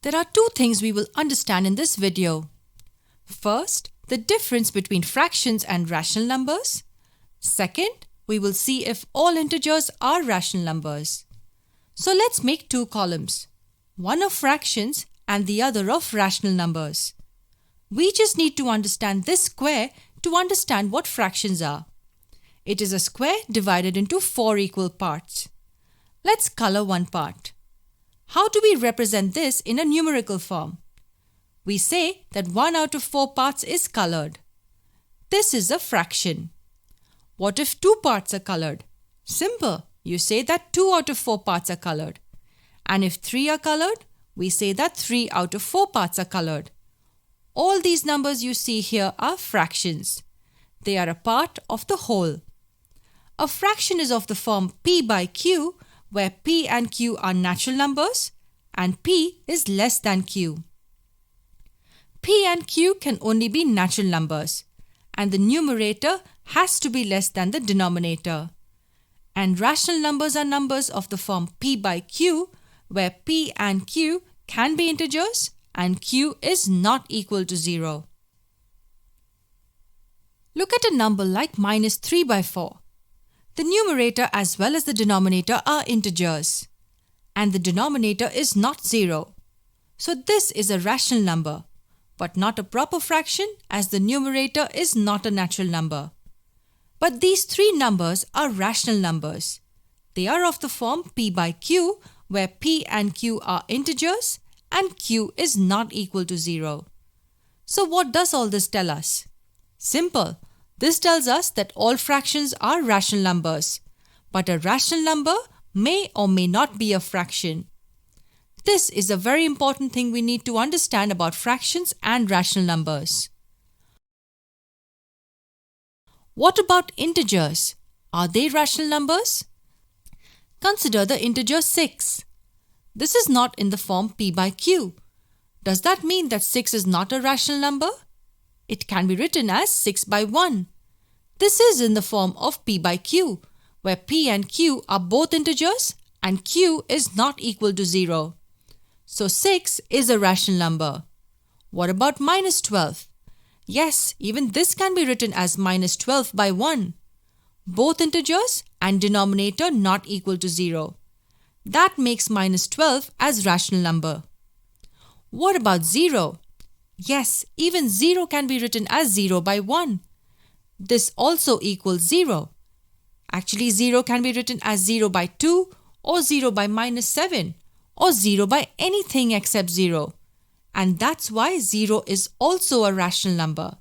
There are two things we will understand in this video. First, the difference between fractions and rational numbers. Second, we will see if all integers are rational numbers. So let's make two columns, one of fractions and the other of rational numbers. We just need to understand this square to understand what fractions are. It is a square divided into 4 equal parts. Let's color one part. How do we represent this in a numerical form? We say that 1 out of 4 parts is colored. This is a fraction. What if 2 parts are colored? Simple. You say that 2 out of 4 parts are colored. And if 3 are colored, we say that 3 out of 4 parts are colored. All these numbers you see here are fractions. They are a part of the whole. A fraction is of the form p by q, where p and q are natural numbers and p is less than q. P and q can only be natural numbers, and the numerator has to be less than the denominator. And rational numbers are numbers of the form p by q, where p and q can be integers and q is not equal to 0. Look at a number like minus 3 by 4. The numerator as well as the denominator are integers, and the denominator is not 0. So this is a rational number, but not a proper fraction as the numerator is not a natural number. But these three numbers are rational numbers. They are of the form p by q, where p and q are integers and q is not equal to 0. So what does all this tell us? Simple. This tells us that all fractions are rational numbers, but a rational number may or may not be a fraction. This is a very important thing we need to understand about fractions and rational numbers. What about integers? Are they rational numbers? Consider the integer 6. This is not in the form p by q. Does that mean that 6 is not a rational number? It can be written as 6 by 1. This is in the form of p by q, where p and q are both integers and q is not equal to 0. So 6 is a rational number. What about minus 12? Yes, even this can be written as minus 12 by 1. Both integers and denominator not equal to 0. That makes minus 12 as rational number. What about 0? Yes, even 0 can be written as 0 by 1. This also equals 0. Actually, 0 can be written as 0 by 2 or 0 by minus 7 or 0 by anything except 0. And that's why 0 is also a rational number.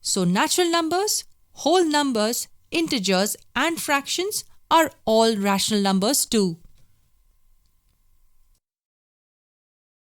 So natural numbers, whole numbers, integers and fractions are all rational numbers too.